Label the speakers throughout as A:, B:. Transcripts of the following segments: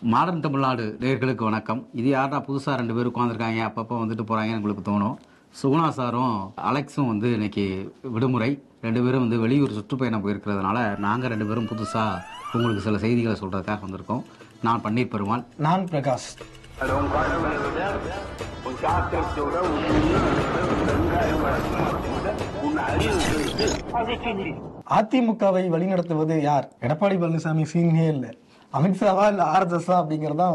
A: Modern Tamil Nadu நேயர்களுக்கு வணக்கம். இது யாரா புதுசா 2 பேர் உட்காந்துருக்காங்க, அப்பப்போ வந்துட்டு போறாங்கன்னு உங்களுக்கு தோணும். சுகுணா சாரும் அலெக்ஸும் இன்னைக்கு விடுமுறை. 2 பேரும் வெளியூர் சுற்றுப்பயணம் போயிருக்கிறதுனால நாங்க 2 பேரும் புதுசா உங்களுக்கு சில செய்திகளை சொல்றதுக்காக வந்திருக்கோம். நான் பன்னீர் பெருமாள்.
B: நான் பிரகாஷ். அதிமுகவை வழிநடத்துவது யார்? எடப்பாடி பழனிசாமி சீனே இல்லை, அமித்ஷாவா இல்ல ஆர்எஸ்எஸ் அப்படிங்கறதா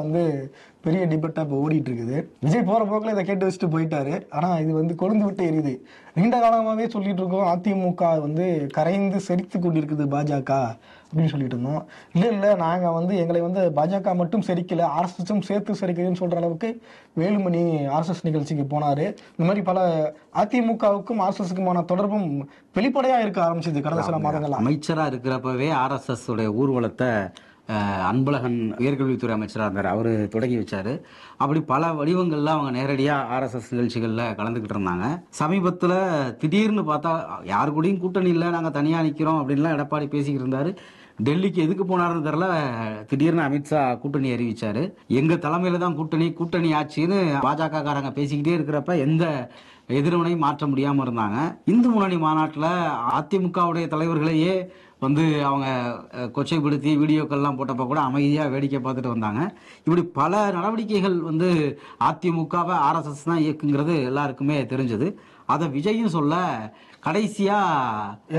B: பெரிய டிபேட்டா இப்ப ஓடிட்டு இருக்குது. விஜய் போற போக்குல இதை கேட்டு வச்சுட்டு போயிட்டாரு. ஆனா இது கொழுந்து விட்டு எரியுது. நீண்ட காலமாவே சொல்லிட்டு இருக்கோம், அதிமுக கரைந்து செரித்து கொண்டிருக்குது பாஜக அப்படின்னு சொல்லிட்டு இருந்தோம். இல்ல நாங்க எங்களை பாஜக மட்டும் செரிக்கல, ஆர்எஸ்எஸும் சேர்த்து செரிக்குதுன்னு சொல்ற அளவுக்கு வேலுமணி ஆர்எஸ்எஸ் நிகழ்ச்சிக்கு போனாரு. இந்த மாதிரி பல அதிமுகவுக்கும் ஆர்எஸ்எஸ்க்குமான தொடர்பும் வெளிப்படையா இருக்க ஆரம்பிச்சது கடந்த சில மாதங்கள்.
A: அமைச்சரா இருக்கிறப்பவே ஆர்எஸ்எஸ் உடைய ஊர்வலத்தை அன்பழகன் உயர்கல்வித்துறை அமைச்சராக இருந்தார், அவரு தொடங்கி வச்சாரு. அப்படி பல வடிவங்கள்ல அவங்க நேரடியா ஆர்எஸ்எஸ் நிகழ்ச்சிகள்ல கலந்துகிட்டு இருந்தாங்க. சமீபத்துல திடீர்னு பார்த்தா யாரு கூடயும் கூட்டணி இல்லை, நாங்க தனியா நிக்கிறோம் அப்படின்லாம் எடப்பாடி பேசிக்கிட்டு இருந்தாரு. டெல்லிக்கு எதுக்கு போனாருன்னு தெரியல, திடீர்னு அமித்ஷா கூட்டணி அறிவிச்சாரு. எங்க தலைமையில தான் கூட்டணி ஆச்சுன்னு பாஜக காரங்க பேசிக்கிட்டே இருக்கிறப்ப எந்த எதிர்வினையும் மாற்ற முடியாம இருந்தாங்க. இந்து முன்னணி மாநாட்டில் அதிமுகவுடைய தலைவர்களையே அவங்க கொச்சைப்படுத்தி வீடியோக்கள்லாம் போட்டப்ப கூட அமைதியா வேடிக்கை பார்த்துட்டு வந்தாங்க. இப்படி பல நடவடிக்கைகள் அதிமுகவை ஆர்எஸ்எஸ் தான் இயக்குங்கிறது எல்லாருக்குமே தெரிஞ்சது. அதை விஜயும் சொல்ல கடைசியா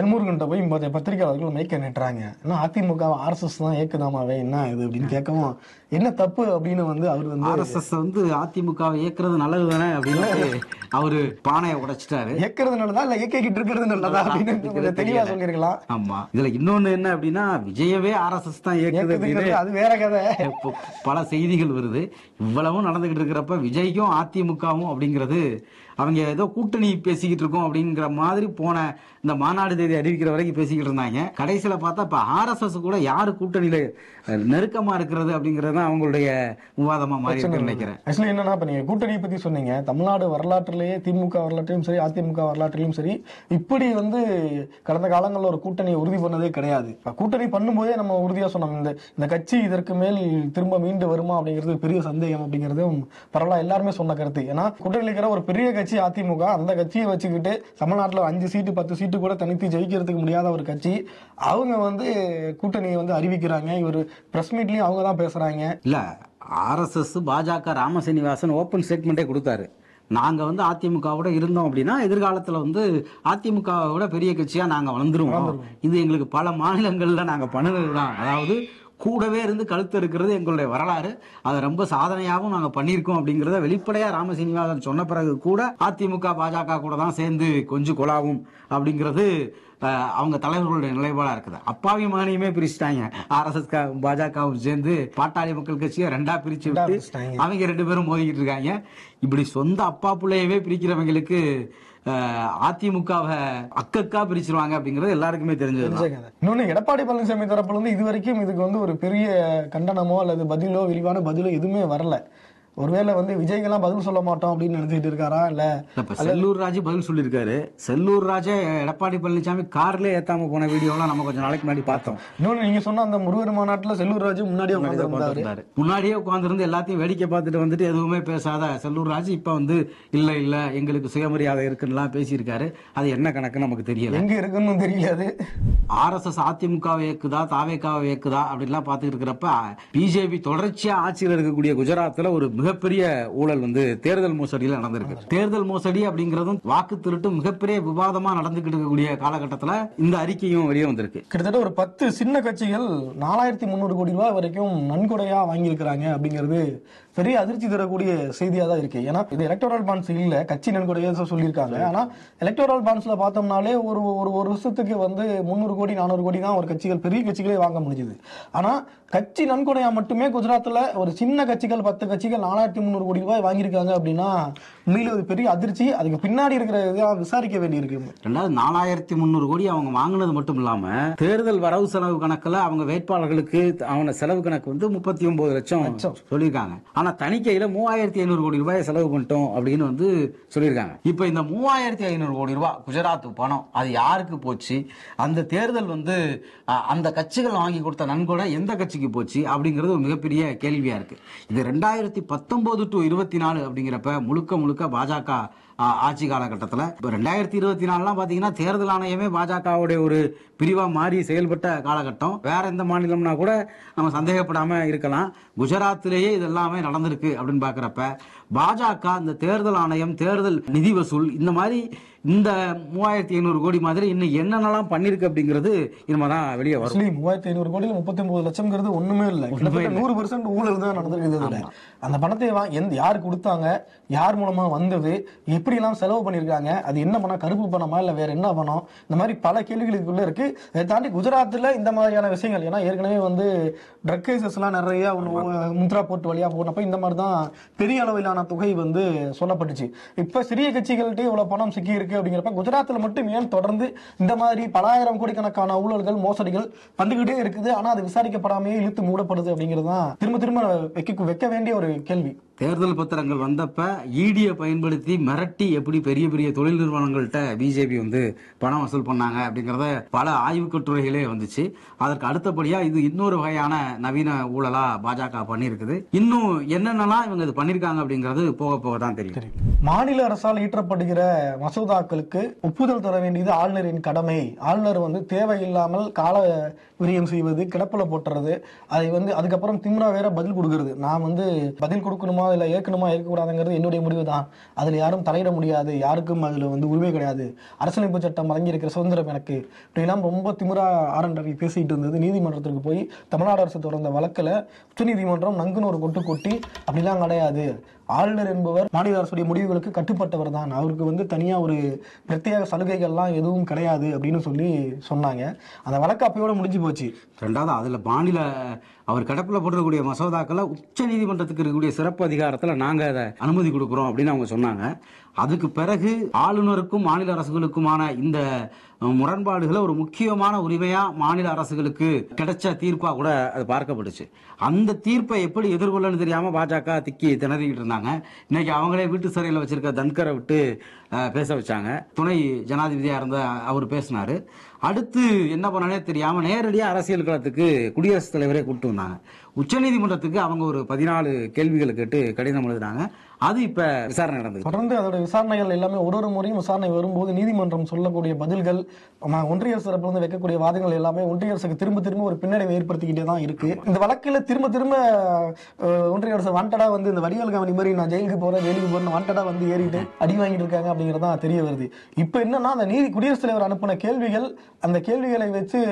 B: எல்முருகன்ட்ட போய் பத்திரிகையாளர்கள் மைக்க நிட்டுறாங்க. ஏன்னா அதிமுக ஆர்எஸ்எஸ் தான் இயக்குதாமாவே, என்ன இது அப்படின்னு கேட்கவும் என்ன தப்பு அப்படின்னு அவர்
A: ஆர்எஸ்எஸ் அதிமுகவை இயக்குறது நல்லது தானே அப்படின்னு அவரு பானையை உடைச்சிட்டாரு.
B: இயக்குறது நல்லதா இல்ல இயக்கிட்டு இருக்கிறது நல்லதா அப்படின்னு தெளிவா சொல்லிருக்கலாம்.
A: ஆமா, இதுல இன்னொன்னு என்ன அப்படின்னா, விஜயவே ஆர்எஸ்எஸ் தான் இயக்குது,
B: அது வேற கதை.
A: பல செய்திகள் வருது. இவ்வளவும் நடந்துகிட்டு இருக்கிறப்ப விஜய்க்கும் அதிமுகவும் அப்படிங்கிறது அவங்க ஏதோ கூட்டணி பேசிக்கிட்டு இருக்கோம் அப்படிங்கிற மாதிரி போன இந்த மாநாடு தேதி அறிவிக்கிற வரைக்கும் பேசிக்கிட்டு இருந்தாங்க. கடைசியில பார்த்தா இப்ப ஆர்எஸ்எஸ் கூட யாரு கூட்டணியில நெருக்கமா இருக்கிறது அப்படிங்கறது அவங்களுடைய விவாதமா மாறி நினைக்கிறேன்.
B: ஆக்சுவலி என்னன்னா, இப்ப நீங்க கூட்டணி பத்தி சொன்னீங்க. தமிழ்நாடு வரலாற்றிலேயே திமுக வரலாற்றிலும் சரி அதிமுக வரலாற்றிலும் சரி இப்படி கடந்த காலங்களில் ஒரு கூட்டணியை உறுதி பண்ணதே கிடையாது. கூட்டணி பண்ணும்போதே நம்ம உறுதியா சொன்னோம், இந்த கட்சி இதற்கு மேல் திரும்ப மீண்டு வருமா அப்படிங்கிறது பெரிய சந்தேகம் அப்படிங்கறதும் பரவாயில்ல எல்லாருமே சொன்ன கருத்து. ஏன்னா கூட்டணியில் இருக்கிற ஒரு பெரிய கட்சி அதிமுக, அந்த கட்சியை வச்சுக்கிட்டு தமிழ்நாட்டில் 5 சீட்டு 10 சீட்டு கூட தனித்து ஜெயிக்கிறதுக்கு முடியாத ஒரு கட்சி, அவங்க கூட்டணியை அறிவிக்கிறாங்க. இவர் பிரஸ் மீட்லயும் அவங்க தான் பேசுறாங்க.
A: இல்ல, ஆர்எஸ்எஸ் பாஜக ராமசீனிவாசன் ஓபன் ஸ்டேட்மெண்டே கொடுத்தாரு. நாங்க அதிமுகவோட இருந்தோம் அப்படின்னா எதிர்காலத்துல அதிமுகவோட பெரிய கட்சியா நாங்க வளர்ந்துருவோம். இது எங்களுக்கு பல மாநிலங்கள்ல நாங்க பண்ணுறதுதான். அதாவது கூடவே இருந்து கழுத்து இருக்கிறது எங்களுடைய வரலாறு, அதை ரொம்ப சாதனையாகவும் நாங்க பண்ணியிருக்கோம் அப்படிங்கறத வெளிப்படையா ராமசீனிவாசன் சொன்ன பிறகு கூட அதிமுக பாஜக கூட தான் சேர்ந்து கொஞ்சம் கொலாவும் அப்படிங்கிறது அவங்க தலைவர்களுடைய நிலைப்பாடா இருக்குது. அப்பாவி மகனையுமே பிரிச்சுட்டாங்க. ஆர்எஸ்எஸ் பாஜகவும் சேர்ந்து பாட்டாளி மக்கள் கட்சியை 2ஆ பிரிச்சு விட்டு அவங்க 2 பேரும் மோதிக்கிட்டு இருக்காங்க. இப்படி சொந்த அப்பா பிள்ளையவே பிரிக்கிறவங்களுக்கு அதிமுகவை அக்கா பிரிச்சிருவாங்க அப்படிங்கறது எல்லாருக்குமே தெரிஞ்சது.
B: இன்னொன்னு, எடப்பாடி பழனிசாமி தரப்புல இதுவரைக்கும் இதுக்கு ஒரு பெரிய கண்டனமோ அல்லது பதிலோ விரிவான பதிலோ எதுவுமே வரல. ஒருவேளை விஜய்க்கெல்லாம் பதில் சொல்ல மாட்டோம் அப்படின்னு நினைச்சிட்டு இருக்காரா? இல்ல
A: செல்லூர் ராஜு பதில் சொல்லியிருக்காரு. செல்லூர் ராஜே எடப்பாடி பழனிசாமி கார்ல ஏத்தாம போன வீடியோலாம் நம்ம கொஞ்சம் நாளைக்கு முன்னாடி பார்த்தோம்.
B: இன்னொன்னு, நீங்க சொன்ன அந்த முருகர் மாநாட்டுல செல்லூர் ராஜு முன்னாடியே
A: உட்கார்ந்து எல்லாத்தையும் வேடிக்கை பார்த்துட்டு எதுவுமே பேசாத செல்லூர் ராஜு இப்ப இல்ல எங்களுக்கு சுயமரியாதை இருக்குன்னு பேசியிருக்காரு. அது என்ன கணக்கு நமக்கு தெரியல,
B: எங்க இருக்குன்னு தெரியாது.
A: ஆர்எஸ்எஸ் அதிமுகவை இயக்குதா தாவேகாவை இயக்குதா அப்படின்லாம் பார்த்துட்டு இருக்கிறப்ப பிஜேபி தொடர்ச்சியா ஆட்சியில் இருக்கக்கூடிய குஜராத்ல ஒரு மிகப்பெரிய ஊழல் தேர்தல் மோசடியில் நடந்திருக்கு. தேர்தல் மோசடி அப்படிங்கறதும் வாக்கு திருட்டு மிகப்பெரிய விவாதமா நடந்துகிட்டு இருக்கக்கூடிய காலகட்டத்தில் இந்த அறிக்கையும் வெளியே வந்திருக்கு.
B: கிட்டத்தட்ட ஒரு 10 சின்ன கட்சிகள் 4300 கோடி ரூபாய் வரைக்கும் நன்கொடையா வாங்கியிருக்கிறாங்க அப்படிங்கிறது பெரிய அதிர்ச்சி தரக்கூடிய செய்தியா தான் இருக்கு. ஏன்னா இது எலக்டோரல் பாண்ட்ஸ் இல்ல, கட்சி நன்கொடையா சொல்லியிருக்காங்க. ஆனா எலக்டோரல் பாண்ட்ஸ்ல பார்த்தோம்னாலே ஒரு வருஷத்துக்கு 300 கோடி 400 கோடி தான் ஒரு கட்சிகள் பெரிய கட்சிகளே வாங்க முடியுது. ஆனா கட்சி நன்கொடையா மட்டுமே குஜராத்ல ஒரு சின்ன கட்சிகள் 10 கட்சிகள் 4300 கோடி ரூபாய் வாங்கியிருக்காங்க அப்படின்னா உண்மையில ஒரு பெரிய அதிர்ச்சி. அதுக்கு பின்னாடி இருக்கிற விசாரிக்க வேண்டியிருக்கு.
A: 4300 கோடி அவங்க வாங்கினது மட்டும் இல்லாம தேர்தல் வரவு செலவு கணக்குல அவங்க வேட்பாளர்களுக்கு அவங்க செலவு கணக்கு 39 லட்சம் சொல்லியிருக்காங்க. ஆனா தணிக்கையில 3500 கோடி ரூபாய் செலவு பண்ணிட்டோம் அப்படின்னு சொல்லியிருக்காங்க. இப்ப இந்த 3500 கோடி ரூபாய் குஜராத் பணம் அது யாருக்கு போச்சு? அந்த தேர்தல் அந்த கட்சிகள் வாங்கி கொடுத்த நன்கொடை எந்த கட்சிக்கு ஆட்சிக்கு போச்சு அப்படிங்கிறது ஒரு மிகப்பெரிய கேள்வியா இருக்கு. இது 2019 to 24 அப்படிங்கிறப்ப முழுக்க முழுக்க பாஜக ஆட்சி காலகட்டத்தில் இப்போ 2024 பாத்தீங்கன்னா தேர்தல் ஆணையமே பாஜகவுடைய ஒரு பிரிவா மாறி செயல்பட்ட காலகட்டம். வேற எந்த மாநிலம்னா கூட நம்ம சந்தேகப்படாம இருக்கலாம். குஜராத்திலேயே இதெல்லாமே நடந்திருக்கு அப்படின்னு பாக்குறப்ப பாஜக இந்த தேர்தல் ஆணையம், தேர்தல் நிதி வசூல், இந்த மாதிரி இந்த 3500 கோடி மாதிரி இன்னும் என்னென்னலாம் பண்ணிருக்கு அப்படிங்கிறது இனிமேதான் வெளியே வரும்.
B: 3500 கோடியில் 39 லட்சம்ங்கிறது ஒண்ணுமே இல்லை. 100% ஊழல் தான் நடந்திருக்குது. அந்த பணத்தை யார் கொடுத்தாங்க, யார் மூலமா வந்தது, எப்படி எல்லாம் செலவு பண்ணிருக்காங்க, அது என்ன பணம், கருப்பு பணமா இல்ல வேற என்ன பணம், இந்த மாதிரி பல கேள்விகளுக்குள்ள இருக்கு. அதை தாண்டி குஜராத்ல இந்த மாதிரியான விஷயங்கள், ஏன்னா ஏற்கனவே ட்ரக் கேசஸ் எல்லாம் நிறைய முத்ரா போர்ட் வழியா போனப்ப இந்த மாதிரி தான் பெரிய அளவிலான தொகை சொல்லப்பட்டுச்சு. இப்ப சிறிய கட்சிகள்கிட்ட இவ்வளவு பணம் சிக்கி இருக்கு அப்படிங்கிறப்ப குஜராத்ல மட்டும் ஏன் தொடர்ந்து இந்த மாதிரி பல ஆயிரம் கோடிக்கணக்கான ஊழல்கள், மோசடிகள் வந்துகிட்டே இருக்குது, ஆனா அது விசாரிக்கப்படாமே இழுத்து மூடப்படுது அப்படிங்கிறது தான் திரும்ப திரும்ப வைக்க வேண்டிய ஒரு கேள்வி.
A: தேர்தல் பத்திரங்கள் வந்தப்ப ஈடியை பயன்படுத்தி மிரட்டி எப்படி பெரிய பெரிய தொழில் நிறுவனங்கள்ட்ட பிஜேபி பணம் வசூல் பண்ணாங்க அப்படிங்கறத பல ஆய்வு கட்டுரைகளே வந்துச்சு. அதற்கு அடுத்தபடியா இது இன்னொரு வகையான நவீன ஊழலா பாஜக பண்ணிருக்குது. இன்னும் என்னென்னலாம் இவங்க இது பண்ணிருக்காங்க அப்படிங்கிறது போக போக தான் தெரியும்.
B: மாநில அரசால் ஈற்றப்படுகிற மசோதாக்களுக்கு ஒப்புதல் தர வேண்டியது ஆளுநரின் கடமை. ஆளுநர் தேவையில்லாமல் கால விரியம் செய்வது, கிடப்புல போட்டுறது, அதை அதுக்கப்புறம் திமுறா வேற பதில் கொடுக்கறது. நான் பதில் கொடுக்கணுமா இல்ல ஏற்கனமா இருக்கக்கூடாதுங்கிறது என்னுடைய முடிவு தான், அதுல யாரும் தலையிட முடியாது, யாருக்கும் அதுல உரிமை கிடையாது, அரசியலமைப்பு சட்டம் வழங்கி இருக்கிற சுதந்திரம் எனக்கு, இப்படிலாம் ரொம்ப திமுறா ஆரண்டரை பேசிட்டு இருந்தது. நீதிமன்றத்திற்கு போய் தமிழ்நாடு அரசு தொடர்ந்த வழக்குல உச்சநீதிமன்றம் நங்குன்னு ஒரு கொட்டு கொட்டி அப்படிலாம் கிடையாது, ஆளுநர் என்பவர் மாநில அரசுடைய முடிவுகளுக்கு கட்டுப்பட்டவர் தான், அவருக்கு தனியா ஒரு பிரத்யேக சலுகைகள்லாம் எதுவும் கிடையாது அப்படின்னு சொன்னாங்க. அந்த வழக்கு அப்பயோட முடிஞ்சு போச்சு.
A: ரெண்டாவது அதுல மாநில அவர் கிடப்பில் போட்டிருக்கக்கூடிய மசோதாக்களை உச்ச நீதிமன்றத்துக்கு இருக்கக்கூடிய சிறப்பு அதிகாரத்தில் நாங்கள் அதை அனுமதி கொடுக்குறோம் அப்படின்னு அவங்க சொன்னாங்க. அதுக்கு பிறகு ஆளுநருக்கும் மாநில அரசுகளுக்குமான இந்த முரண்பாடுகளை ஒரு முக்கியமான உரிமையா மாநில அரசுகளுக்கு கிடைச்ச தீர்ப்பா கூட அது பார்க்கப்பட்டுச்சு. அந்த தீர்ப்பை எப்படி எதிர்கொள்ளன்னு தெரியாம பாஜக திக்கி திணறிக்கிட்டு இருந்தாங்க. இன்னைக்கு அவங்களே வீட்டு சிறையில் வச்சிருக்க தன்கரை விட்டு பேச வச்சாங்க. துணை ஜனாதிபதியா இருந்த அவர் பேசினாரு. அடுத்து என்ன பண்ணனே தெரியாம நேரடியாக அரசியல் களத்துக்கு குடியரசுத் தலைவரே கூப்பிட்டு வந்தாங்க. உச்சநீதிமன்றத்துக்கு அவங்க ஒரு 14 கேள்விகளை கேட்டு கடிதம் எழுதினாங்க. அது இப்ப விசாரணை நடந்தது.
B: தொடர்ந்து அதோட விசாரணைகள் எல்லாமே ஒரு முறையும் விசாரணை வரும்போது நீதிமன்றம் சொல்லக்கூடிய பதில்கள், ஒன்றிய அரசு தரப்பிலிருந்து வைக்கக்கூடிய வாதங்கள் எல்லாமே ஒன்றிய அரசுக்கு திரும்ப திரும்ப ஒரு பின்னடைவை ஏற்படுத்திக்கிட்டே தான் இருக்கு. இந்த வழக்கில் திரும்ப திரும்ப ஒன்றிய அரசு வாண்டடா இந்த வடிவேல் காமெடி மாதிரி நான் ஜெயிலுக்கு போறேன் வாண்டடா ஏறிட்டு அடி வாங்கிட்டு இருக்காங்க அப்படிங்கறதா தெரிய வருது. இப்ப என்னன்னா அந்த குடியரசுத் தலைவர் அனுப்பின கேள்விகள், அந்த கேள்விகளை வச்சு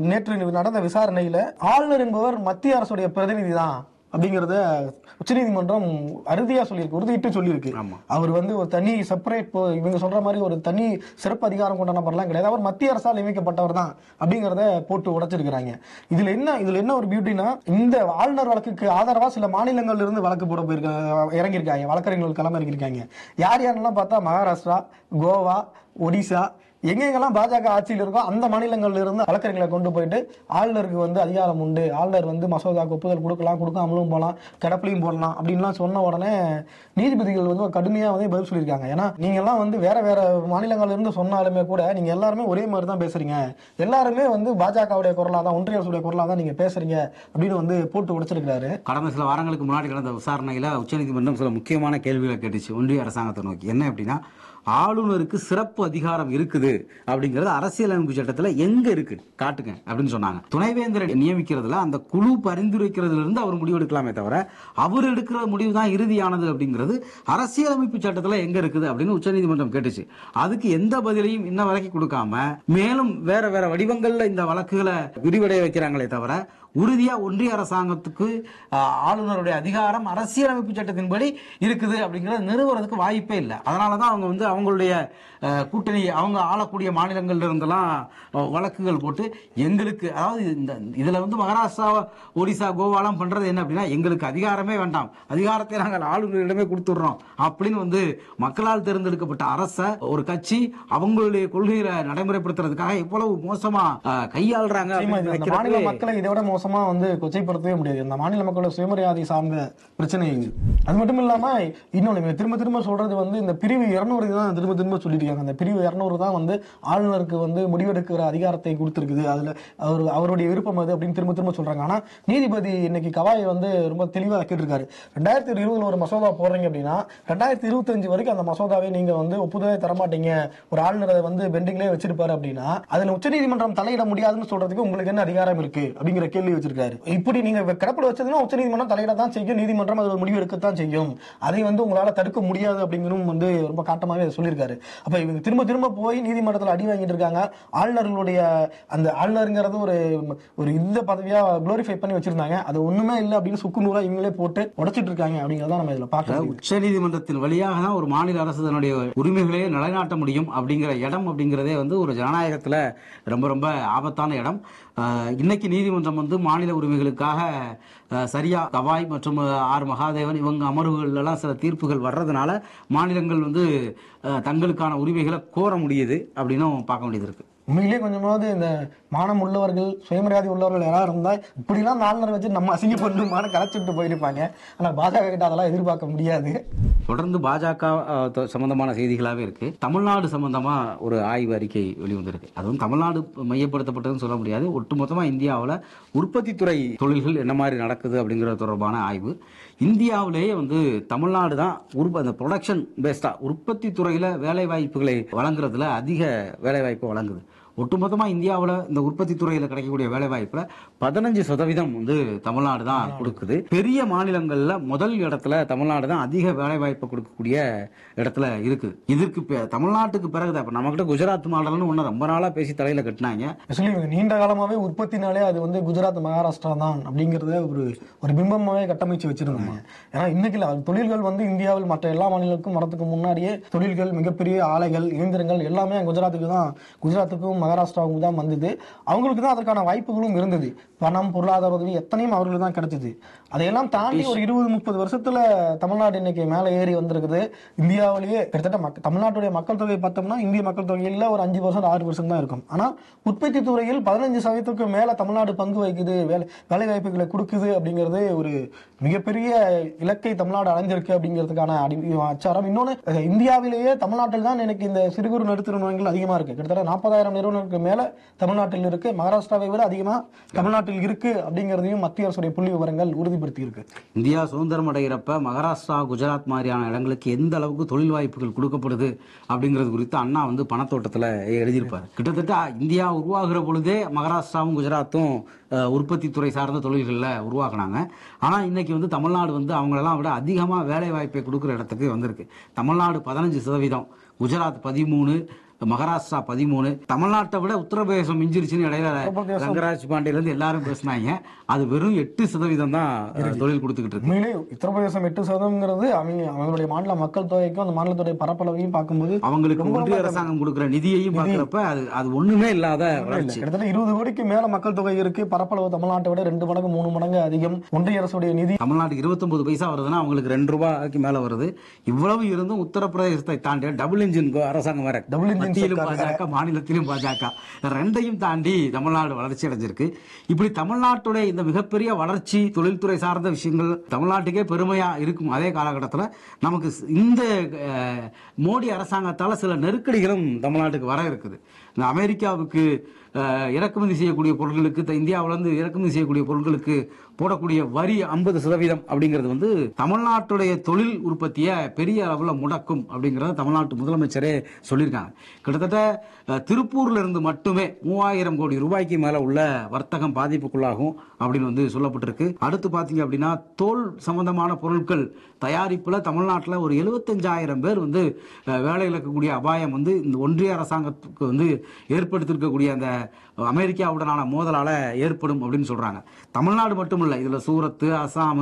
B: நேற்று நடந்த விசாரணையில ஆளுநர் என்பவர் மத்திய அரசுடைய பிரதிநிதி தான் அப்படிங்கறத உச்சநீதிமன்றம் உறுதியிட்டு சொல்லியிருக்கு. அவர் ஒரு தனி செப்பரேட், இவங்க சொல்ற மாதிரி ஒரு தனி சிறப்பு அதிகாரம் கொண்ட நபர்லாம் கிடையாது, அவர் மத்திய அரசால் நியமிக்கப்பட்டவர் தான் அப்படிங்கறத போட்டு உடைச்சிருக்காங்க. இதுல என்ன ஒரு பியூட்டினா, இந்த ஆளுநர் வழக்குக்கு ஆதரவா சில மாநிலங்கள்ல இருந்து வழக்கு போட இறங்கியிருக்காங்க, வழக்கறிஞர்கள் களம் இறங்கியிருக்காங்க. யார் யாரெல்லாம் பார்த்தா மகாராஷ்டிரா, கோவா, ஒடிசா, எங்கெங்கெல்லாம் பாஜக ஆட்சியில் இருக்கோ அந்த மாநிலங்கள்ல இருந்து வழக்கறிஞர்களை கொண்டு போயிட்டு ஆளுநருக்கு அதிகாரம் உண்டு, ஆளுநர் மசோதாக்கு ஒப்புதல் கொடுக்கலாம், கொடுக்காமலும் போகலாம், கிடப்பிலையும் போடலாம் அப்படின்லாம் சொன்ன உடனே நீதிபதிகள் கடுமையா பதில் சொல்லியிருக்காங்க. ஏன்னா நீங்க எல்லாம் வேற வேற மாநிலங்கள்ல இருந்து சொன்னாலுமே கூட நீங்க எல்லாருமே ஒரே மாதிரி தான் பேசுறீங்க, எல்லாருமே பாஜகவுடைய குரலா தான், ஒன்றிய அரசுடைய குரலா தான் நீங்க பேசுறீங்க அப்படின்னு போட்டு உடைச்சிருக்காரு.
A: கடந்த சில வாரங்களுக்கு முன்னாடி நடந்த விசாரணையில உச்சநீதிமன்றம் சில முக்கியமான கேள்விகளை கேட்டுச்சு ஒன்றிய அரசாங்கத்தை நோக்கி. என்ன அப்படின்னா, ஆளுநருக்கு சிறப்பு அதிகாரம் இருக்குது அப்படிங்கிறது அரசியலமைப்பு சட்டத்தில் எங்க இருக்கு காட்டுங்க அப்படின்னு சொன்னாங்க. துணைவேந்தரை நியமிக்கிறதுல அந்த குழு பரிந்துரைக்கிறதுல இருந்து அவர் முடிவு எடுக்கலாமே தவிர அவர் எடுக்கிற முடிவு தான் இறுதியானது அப்படிங்கிறது அரசியலமைப்பு சட்டத்தில் எங்க இருக்குது அப்படின்னு உச்சநீதிமன்றம் கேட்டுச்சு. அதுக்கு எந்த பதிலையும் இன்ன வரைக்கும் கொடுக்காம மேலும் வேற வேற வடிவங்கள்ல இந்த வழக்குகளை விரிவடைய வைக்கிறாங்களே தவிர உறுதியா ஒன்றிய அரசாங்கத்துக்கு ஆளுநருடைய அதிகாரம் அரசியலமைப்பு சட்டத்தின்படி இருக்குது அப்படிங்கறது நிறுவனத்துக்கு வாய்ப்பே இல்லை. அதனாலதான் அவங்க அவங்களுடைய கூட்டணி, அவங்க ஆளக்கூடிய மாநிலங்கள்ல இருந்தெல்லாம் வழக்குகள் போட்டு எங்களுக்கு, அதாவது இதுல மகாராஷ்டிரா, ஒடிசா, கோவாலாம் பண்றது என்ன அப்படின்னா, எங்களுக்கு அதிகாரமே வேண்டாம், அதிகாரத்தை நாங்கள் ஆளுநரிடமே கொடுத்துடுறோம் அப்படின்னு மக்களால் தேர்ந்தெடுக்கப்பட்ட அரச ஒரு கட்சி அவங்களுடைய கொள்கைகளை நடைமுறைப்படுத்துறதுக்காக எவ்வளவு மோசமா கையாளுறாங்க.
B: மாநில மக்களை இதை விட மோசமா வந்து கொச்சைப்படுத்தவே முடியாது. இந்த மாநில மக்களோட சுயமரியாதை சார்ந்த பிரச்சனை இது. அது மட்டும் இல்லாம இன்னொன்னு திரும்ப திரும்ப சொல்றது வந்து இந்த பிரிவு 200 தான் திரும்ப திரும்ப சொல்லியிருக்காங்க. அந்த பிரிவு 200 தான் வந்து ஆளுநருக்கு வந்து முடிவெடுக்கிற அதிகாரத்தை கொடுத்திருக்குது, அதுல அவருடைய விருப்பம் அது அப்படின்னு திரும்ப திரும்ப சொல்றாங்க. ஆனா நீதிபதி இன்னைக்கு கவாய் வந்து ரொம்ப தெளிவா கேட்டிருக்காரு. 2020 ஒரு மசோதா போடுறீங்க அப்படின்னா 2025 வரைக்கும் அந்த மசோதாவை நீங்க வந்து ஒப்புதலை தரமாட்டீங்க, ஒரு ஆளுநரை வந்து பெண்டிங்லேயே வச்சிருப்பாரு அப்படின்னா அதுல உச்சநீதிமன்றம் தலையிட முடியாதுன்னு சொல்றதுக்கு உங்களுக்கு என்ன அதிகாரம் இருக்கு அப்படிங்கிற கேள்வி வச்சிருக்காரு. இப்படி நீங்க கிடப்பில் வச்சதுன்னா உச்சநீதிமன்றம் தலையிட தான் செய்யும், நீதிமன்றம் அது ஒரு முடிவு எடுக்கத்தான் செய்யும், அதை வந்து உங்களால தடுக்க முடியாது அப்படிங்கிறதும் வந்து ரொம்ப காட்டமாவே சொல்லியிருக்காரு. அப்ப இவங்க திரும்ப திரும்ப போய் நீதிமன்றத்தில் அடி வாங்கிட்டு இருக்காங்க. ஆளுநர்களுடைய அந்த ஆளுநருங்கிறது ஒரு இந்த பதவியா குளோரிஃபை பண்ணி வச்சிருந்தாங்க, அது ஒண்ணுமே இல்லை அப்படின்னு சுக்குநூறா இவங்களே போட்டு உடைச்சிட்டு இருக்காங்க அப்படிங்கிறத நம்ம இதுல பார்க்கலாம்.
A: உச்ச நீதிமன்றத்தின் வழியாக தான் ஒரு மாநில அரசு தன்னுடைய உரிமைகளே நிலைநாட்ட முடியும் அப்படிங்கிற இடம் அப்படிங்கிறதே வந்து ஒரு ஜனநாயகத்துல ரொம்ப ரொம்ப ஆபத்தான இடம். இன்னைக்கு நீதிமன்றம் வந்து மாநில உரிமைகளுக்காக சரியா கவாய் மற்றும் ஆர் மகாதேவன் இவங்க அமர்வுகள் எல்லாம் சில தீர்ப்புகள் வர்றதுனால மாநிலங்கள் வந்து தங்களுக்கான உரிமைகளை கோர முடியுது அப்படின்னும் பார்க்க வேண்டியது இருக்கு.
B: உண்மையிலேயே கொஞ்சமாவது இந்த மானம் உள்ளவர்கள் சுயமரியாதை உள்ளவர்கள் யாராவது இருந்தா இப்படிலாம் ஆளுநர் வச்சு நம்ம அசிங்கப்பட்டுமான கலைச்சிட்டு போயிருப்பாங்க. ஆனா பாஜக கிட்ட அதெல்லாம் எதிர்பார்க்க முடியாது.
A: தொடர்ந்து பாஜக சம்பந்தமான செய்திகளாகவே இருக்கு. தமிழ்நாடு சம்பந்தமா ஒரு ஆய்வு அறிக்கை வெளிவந்திருக்கு. அதுவும் தமிழ்நாடு மையப்படுத்தப்பட்டதுன்னு சொல்ல முடியாது, ஒட்டுமொத்தமா இந்தியாவில் உற்பத்தி துறை தொழில்கள் என்ன மாதிரி நடக்குது அப்படிங்கிறது தொடர்பான ஆய்வு. இந்தியாவிலேயே வந்து தமிழ்நாடு தான் அந்த ப்ரொடக்ஷன் பேஸ்டா உற்பத்தி துறையில வேலை வாய்ப்புகளை வழங்குறதுல அதிக வேலை வாய்ப்பு வழங்குது. ஒட்டுமொத்தமா இந்தியாவில் இந்த உற்பத்தி துறையில கிடைக்கக்கூடிய வேலை வாய்ப்புல 15% வந்து தமிழ்நாடு தான் கொடுக்குது. பெரிய மாநிலங்கள்ல முதல் இடத்துல தமிழ்நாடு தான் அதிக வேலை வாய்ப்பை கொடுக்கக்கூடிய இடத்துல இருக்குது. இதற்கு தமிழ்நாட்டுக்கு பிறகுதான் இப்ப நம்ம கிட்ட குஜராத் மாடல்னு ஒண்ணு ரொம்ப நாளா பேசி தலையில கட்டினாங்க.
B: நீண்ட காலமாவே உற்பத்தினாலே அது வந்து குஜராத் மகாராஷ்டிரா தான் அப்படிங்கறத ஒரு பிம்பமாவே கட்டமைச்சு வச்சிருந்தாங்க. ஏன்னா இன்னைக்கு தொழில்கள் வந்து இந்தியாவில் மற்ற எல்லா மாநிலங்களுக்கும் வரதுக்கு முன்னாடியே தொழில்கள் மிகப்பெரிய ஆலைகள் இயந்திரங்கள் எல்லாமே குஜராத்துக்கும் மகாராஷ்டிராவுக்கு தான் வந்தது. அவங்களுக்கு தான் அதற்கான வாய்ப்புகளும் இருந்தது. பணம், பொருளாதார உதவி எத்தனையும் அவர்களுக்கு தான் கிடைச்சது. அதையெல்லாம் தாண்டி ஒரு 20-30 வருஷத்துல தமிழ்நாடு இன்னைக்கு மேலே ஏறி வந்திருக்குது. இந்தியாவிலேயே கிட்டத்தட்ட தமிழ்நாட்டுடைய மக்கள் தொகை பார்த்தோம்னா இந்திய மக்கள் தொகையில ஒரு 5% 6% தான் இருக்கும். ஆனா உற்பத்தி துறையில் 15% மேல தமிழ்நாடு பங்கு வகிக்குது, வேலை வாய்ப்புகளை கொடுக்குது அப்படிங்கிறது ஒரு மிகப்பெரிய இலக்கை தமிழ்நாடு அடைஞ்சிருக்கு அப்படிங்கிறதுக்கான அச்சாரம். இன்னொன்னு இந்தியாவிலேயே தமிழ்நாட்டில் தான் எனக்கு இந்த சிறு குறு நடுத்தர நிறுவனங்கள் அதிகமா இருக்கு. கிட்டத்தட்ட 40,000 நிறுவனங்களுக்கு மேல தமிழ்நாட்டில் இருக்கு. மகாராஷ்டிராவை விட அதிகமா தமிழ்நாட்டில் இருக்கு அப்படிங்கிறதையும் மத்திய அரசுடைய புள்ளி விவரங்கள் உறுதிப்படுத்தி இருக்கு.
A: இந்தியா சுதந்திரம் அடைகிறப்ப மகாராஷ்டிரா, குஜராத் மாதிரியான இடங்களுக்கு எந்த அளவுக்கு தொழில் வாய்ப்புகள் கொடுக்கப்படுது அப்படிங்கிறது குறித்து அண்ணா வந்து பணத்தோட்டத்துல எழுதியிருப்பாரு. கிட்டத்தட்ட இந்தியா உருவாகிற பொழுதே மகாராஷ்டிராவும் குஜராத்தும் உற்பத்தி துறை சார்ந்த தொழில்களில் உருவாக்குனாங்க. ஆனா இன்னைக்கு வந்து தமிழ்நாடு வந்து அவங்களெல்லாம் விட அதிகமா வேலை வாய்ப்பை கொடுக்குற இடத்துக்கு வந்திருக்கு. தமிழ்நாடு 15%, குஜராத் 13%, மகாராஷ்டிரா 13%. தமிழ்நாட்டை விட உத்தரப்பிரதேசம் மிஞ்சிருச்சுன்னு இடையில ரங்கராஜ் பாண்டியில இருந்து எல்லாரும் பேசினாங்க. அது வெறும் 8% தான் தொழில் கொடுத்துக்கிட்டு இருக்கு.
B: உண்மையிலே உத்தரப்பிரதேசம் 8%ங்கிறது அவங்களுடைய மாநில மக்கள் தொகைக்கும் அந்த மாநிலத்துடைய பரப்பளவையும் பார்க்கும்போது
A: அவங்களுக்கு ஒன்றிய அரசாங்கம் கொடுக்குற நிதியையும் பார்க்கிறப்ப அது ஒண்ணுமே இல்லாத வளர்ச்சி.
B: கிட்டத்தட்ட 20 கோடிக்கு மேல மக்கள் தொகை இருக்கு. பரப்பளவு தமிழ்நாட்டை விட 2 மடங்கு 3 மடங்கு அதிகம். ஒன்றிய அரசுடைய நிதி
A: தமிழ்நாட்டுக்கு 29 பைசா வருதுன்னா அவங்களுக்கு 2 ரூபாய்க்கு மேல வருது. இவ்வளவு இருந்தும் உத்தரப்பிரதேசத்தை தாண்டி டபுள் இன்ஜின் அரசாங்கம் வேற, மத்தியிலும் பாஜக மாநிலத்திலும் பாஜக, ரெண்டையும் தாண்டி தமிழ்நாடு வளர்ச்சி அடைஞ்சிருக்கு. இப்படி தமிழ்நாட்டுடைய இந்த மிகப்பெரிய வளர்ச்சி தொழில்துறை சார்ந்த விஷயங்கள் தமிழ்நாட்டுக்கே பெருமையா இருக்கும். அதே காலகட்டத்தில் நமக்கு இந்த மோடி அரசாங்கத்தால சில நெருக்கடிகளும் தமிழ்நாட்டுக்கு வர இருக்குது. இந்த அமெரிக்காவுக்கு இறக்குமதி செய்யக்கூடிய பொருட்களுக்கு, இந்தியாவிலிருந்து இறக்குமதி செய்யக்கூடிய பொருட்களுக்கு போடக்கூடிய வரி 50% அப்படிங்கிறது வந்து தமிழ்நாட்டுடைய தொழில் உற்பத்தியை பெரிய அளவில் முடக்கும் அப்படிங்கறத தமிழ்நாட்டு முதலமைச்சரே சொல்லியிருக்காங்க. கிட்டத்தட்ட திருப்பூர்ல இருந்து மட்டுமே 3000 கோடி ரூபாய்க்கு மேல உள்ள வர்த்தகம் பாதிப்புக்குள்ளாகும் அப்படின்னு வந்து சொல்லப்பட்டிருக்கு. அடுத்து பாத்தீங்க அப்படின்னா தோல் சம்பந்தமான பொருட்கள் தயாரிப்புல தமிழ்நாட்டில் ஒரு 75,000 பேர் வந்து வேலை இழக்கக்கூடிய அபாயம் வந்து இந்த ஒன்றிய அரசாங்கத்துக்கு வந்து ஏற்படுத்திருக்கக்கூடிய அந்த அமெரிக்காவுடனான மோதலால ஏற்படும் அப்படின்னு சொல்றாங்க. தமிழ்நாடு மட்டும் இல்ல, இதுல சூரத், அசாம்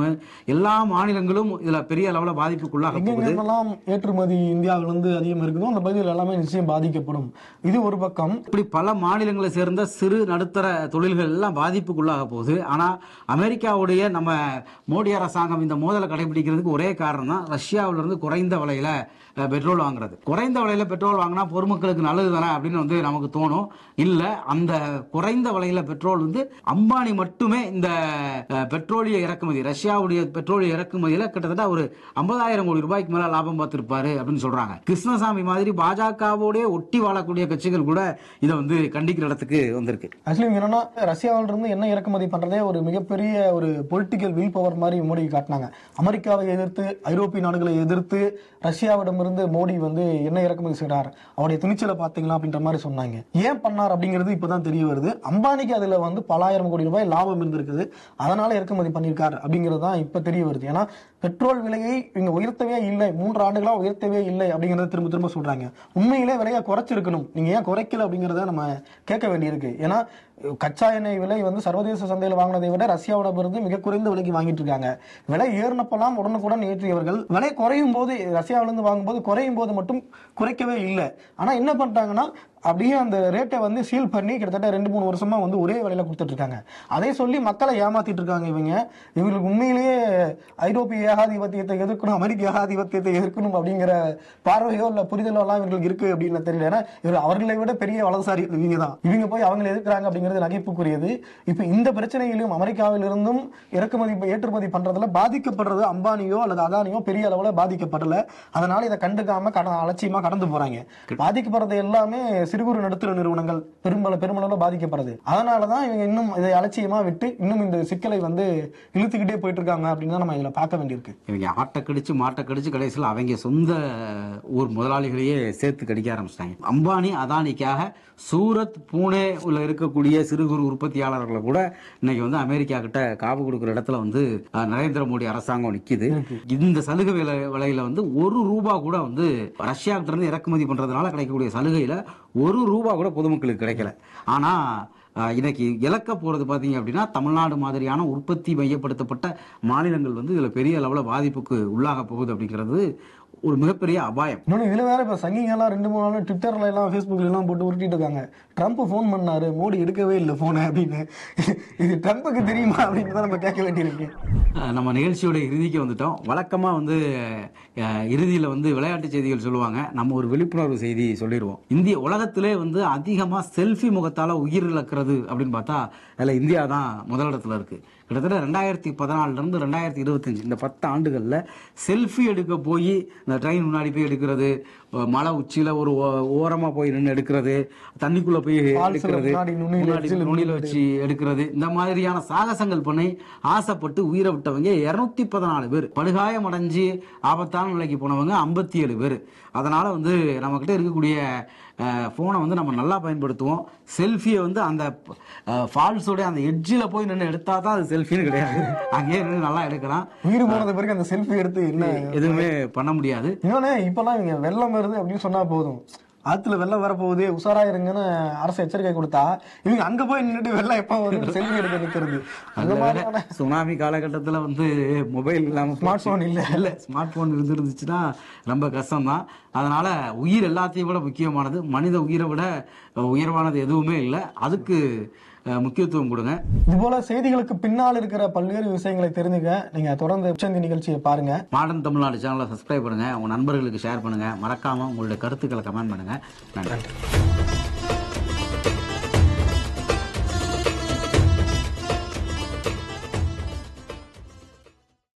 A: எல்லா மாநிலங்களும் இதுல பெரிய அளவுல பாதிப்புக்குள்ளாக போகுது.
B: ஏற்றுமதி இந்தியாவில் வந்து அதிகம் இருக்குதோ அந்த பகுதியில் எல்லாமே நிச்சயம் பாதிக்கப்படும். இது ஒரு பக்கம்.
A: இப்படி பல மாநிலங்களை சேர்ந்த சிறு நடுத்தர தொழில்கள் எல்லாம் பாதிப்புக்குள்ளாக போகுது. ஆனா அமெரிக்காவுடைய நம்ம மோடி அரசாங்கம் இந்த மோதலை கடைபிடிக்கிறதுக்கு ஒரே காரணம் தான் ரஷ்யாவில இருந்து குறைந்த விலையில பெட்ரோல் வாங்குறது. குறைந்த விலையில பெட்ரோல் வாங்கினா பொதுமக்களுக்கு நல்லது தானே அப்படின்னு வந்து நமக்கு தோணும். இல்ல, அந்த குறைந்த விலையில பெட்ரோல் வந்து அம்பானி மட்டுமே இந்த பெட்ரோலிய இறக்குமதி, ரஷ்யாவுடைய பெட்ரோலிய இறக்குமதியில கிட்டத்தட்ட ஒரு 50,000 கோடி ரூபாய்க்கு மேல லாபம் பார்த்திருப்பாரு அப்படின்னு சொல்றாங்க. கிருஷ்ணசாமி மாதிரி பாஜகவோட ஒட்டி வாழக்கூடிய கட்சிகள் கூட இதை வந்து கண்டிக்கிற இடத்துக்கு வந்திருக்கு.
B: ஆக்சுவலி என்னன்னா, ரஷ்யாவில இருந்து என்ன இறக்குமதி பண்றதே ஒரு மிகப்பெரிய ஒரு பொலிட்டிக்கல் வில் பவர் மாதிரி மோடி காட்டினாங்க. அமெரிக்காவை எதிர்த்து, ஐரோப்பிய நாடுகளை எதிர்த்து ரஷ்யாவிடமிருந்து மோடி வந்து என்ன இறக்குமதி செய்றார், அவருடைய துணிச்சலை பாத்தீங்களா அப்படின்ற மாதிரி சொன்னாங்க. ஏன் பண்ணார் அப்படிங்கிறது இப்பதான் தெரிய வருது. அம்பானிக்கு அதுல வந்து பலாயிரம் கோடி ரூபாய் லாபம் இருந்திருக்குது, அதனால இறக்குமதி பண்ணியிருக்காரு அப்படிங்கிறது தான் இப்ப தெரிய வருது. ஏன்னா பெட்ரோல் விலையை இவங்க உயர்த்தவே இல்லை, 3 ஆண்டுகளா உயர்த்தவே இல்லை அப்படிங்கறத திரும்ப திரும்ப சொல்றாங்க. உண்மையிலே விலையை குறைச்சிருக்கணும், நீங்க ஏன் குறைக்கல அப்படிங்கறத நம்ம கேட்க வேண்டியிருக்கு. ஏன்னா கச்சா எண்ணெய் விலை வந்து சர்வதேச சந்தையில் வாங்கினதை விட ரஷ்யாவோட இருந்து மிக குறைந்த விலைக்கு வாங்கிட்டு இருக்காங்க. விலை ஏறினப்பெல்லாம் உடனுக்குடன் ஏற்றியவர்கள் விலை குறையும் போது, ரஷ்யாவிலிருந்து வாங்கும்போது குறையும் போது மட்டும் குறைக்கவே இல்லை. ஆனா என்ன பண்ணிட்டாங்கன்னா, அப்படியே அந்த ரேட்டை வந்து சீல் பண்ணி கிட்டத்தட்ட 2-3 வருஷமா வந்து ஒரே விலையில கொடுத்துட்டு இருக்காங்க. அதை சொல்லி மக்களை ஏமாத்திட்டு இருக்காங்க இவங்களுக்கு உண்மையிலேயே ஐரோப்பிய ஏகாதிபத்தியத்தை எதிர்க்கணும், அமெரிக்க ஏகாதிபத்தியத்தை எதிர்க்கணும் அப்படிங்கிற பார்வையோ இல்ல புரிதலோ எல்லாம் இவங்களுக்கு இருக்கு அப்படின்னு தெரியல. ஏன்னா இவர் அவர்களை விட பெரிய வலதுசாரி இவங்க தான். இவங்க போய் அவங்களை எதிர்க்கிறாங்க அப்படிங்கிறது நகைப்புக்குரியது. இப்ப இந்த பிரச்சனையிலும் அமெரிக்காவில் இருந்தும் இறக்குமதி ஏற்றுமதி பண்றதுல பாதிக்கப்படுறது அம்பானியோ அல்லது அதானியோ பெரிய அளவுல பாதிக்கப்படல. அதனால இதை கண்டுக்காம அலட்சியமா கடந்து போறாங்க. பாதிக்கப்படுறது எல்லாமே சிறு குறு நடுத்தர நிறுவனங்கள் பெருமளவு பாதிக்கப்படுது. அதனாலதான் இவங்க இன்னும் இதை அலட்சியமா விட்டு இன்னும் இந்த சிக்கலை வந்து இழுத்துக்கிட்டே போயிட்டு இருக்காங்க அப்படின்னு தான் நம்ம இதுல பார்க்க வேண்டியிருக்கு.
A: இவங்க ஆட்டை கடிச்சு மாட்டை கடிச்சு கடைசியில் அவங்க சொந்த ஊர் முதலாளிகளையே சேர்த்து கடிக்க ஆரம்பிச்சிட்டாங்க. அம்பானி அதானிக்காக சூரத், பூனே உள்ள இருக்கக்கூடிய சிறு குறு உற்பத்தியாளர்களை கூட இன்னைக்கு வந்து அமெரிக்கா கிட்ட காவு கொடுக்கிற இடத்துல வந்து நரேந்திர மோடி அரசாங்கம் நிக்குது. இந்த சலுகை விலையில வந்து ₹1 கூட வந்து ரஷ்யா கிட்ட இருந்து இறக்குமதி பண்றதுனால கிடைக்கக்கூடிய சலுகையில ₹1 கூட பொதுமக்களுக்கு கிடைக்கல. ஆனா இன்னைக்கு இலக்க போறது பாத்தீங்க அப்படின்னா, தமிழ்நாடு மாதிரியான உற்பத்தி மையப்படுத்தப்பட்ட மாநிலங்கள் வந்து இதுல பெரிய அளவுல பாதிப்புக்கு உள்ளாக போகுது அப்படிங்கிறது ஒரு மிகப்பெரிய அபாயம்.
B: இன்னொன்னு இதுல வேற இப்ப சங்கிங்கெல்லாம் 2-3 நாள் ட்விட்டர்ல எல்லாம் ஃபேஸ்புக்ல எல்லாம் போட்டு உருட்டிட்டு இருக்காங்க. ட்ரம்ப் போன் பண்ணாரு, மோடி எடுக்கவே இல்லை போன அப்படின்னு. இது ட்ரம்ப்புக்கு தெரியுமா அப்படின்னு தான் நம்ம கேட்க வேண்டியிருக்கு.
A: நம்ம நிகழ்ச்சியோட இறுதிக்கு வந்துட்டோம். வழக்கமா வந்து இறுதியில வந்து விளையாட்டு செய்திகள் சொல்லுவாங்க, நம்ம ஒரு விழிப்புணர்வு செய்தி சொல்லிடுவோம். இந்திய உலகத்திலே வந்து அதிகமா செல்ஃபி முகத்தால உயிர் இழக்கிறது அப்படின்னு பார்த்தா அதுல இந்தியா தான் முதலிடத்துல இருக்கு. கிட்டத்தட்ட 2014 இருந்து 2025 இந்த 10 ஆண்டுகள்ல செல்ஃபி எடுக்க போய் இந்த ட்ரெயின் முன்னாடி போய் எடுக்கிறது, மலை உச்சியில ஒரு ஓரமா போய் நின்று எடுக்கிறது, தண்ணிக்குள்ள போய் எடுக்கிறது, நுனியில வச்சு எடுக்கிறது, இந்த மாதிரியான சாகசங்கள் பண்ணி ஆசைப்பட்டு உயிரை விட்டவங்க 214 பேர், படுகாயம் அடைஞ்சு ஆபத்தான நிலைக்கு போனவங்க 57 பேர். அதனால வந்து நம்ம கிட்ட இருக்கக்கூடிய போனை வந்து நம்ம நல்லா பயன்படுத்துவோம். செல்ஃபியை வந்து அந்த ஃபால்ஸோட அந்த எட்ஜில் போய் நின்று எடுத்தா தான் அது செல்ஃபின்னு கிடையாது. அங்கேயே நின்று நல்லா எடுக்கலாம்.
B: உயிர் போனது பிறகு அந்த செல்ஃபி எடுத்து என்ன
A: எதுவுமே பண்ண முடியாது.
B: இன்னொன்னு இப்பெல்லாம் இவங்க வெள்ளம் வருது அப்படின்னு சொன்னா போதும், ஆத்துல வெள்ளம் வரப்போகுது உஷாரா இருங்கன்னு அரசு எச்சரிக்கை கொடுத்தா இவங்க அங்க போய் நின்றுட்டு வெள்ளம் எப்ப வரும் செல்ஃபி எடுக்க நிக்கிறது.
A: சுனாமி காலகட்டத்துல வந்து மொபைல் இல்லாம,
B: ஸ்மார்ட் போன் இல்ல
A: ஸ்மார்ட் போன் இருந்துருந்துச்சுன்னா ரொம்ப கஷ்டம் தான். அதனால உயிர் எல்லாத்தையும் விட முக்கியமானது, மனித உயிரை விட உயர்வானது எதுவுமே இல்லை. அதுக்கு முக்கியத்துவம் கொடுங்க.
B: இது போல செய்திகளுக்கு பின்னால் இருக்கிற பல்வேறு விஷயங்களை தெரிஞ்சுக்க நீங்க தொடர்ந்து உச்சந்தி நிகழ்ச்சியை பாருங்க.
A: மாடர்ன் தமிழ்நாடு சேனலை சப்ஸ்கிரைப் பண்ணுங்க, உங்க நண்பர்களுக்கு ஷேர் பண்ணுங்க, மறக்காம உங்களுடைய கருத்துக்களை கமெண்ட் பண்ணுங்க. நன்றி.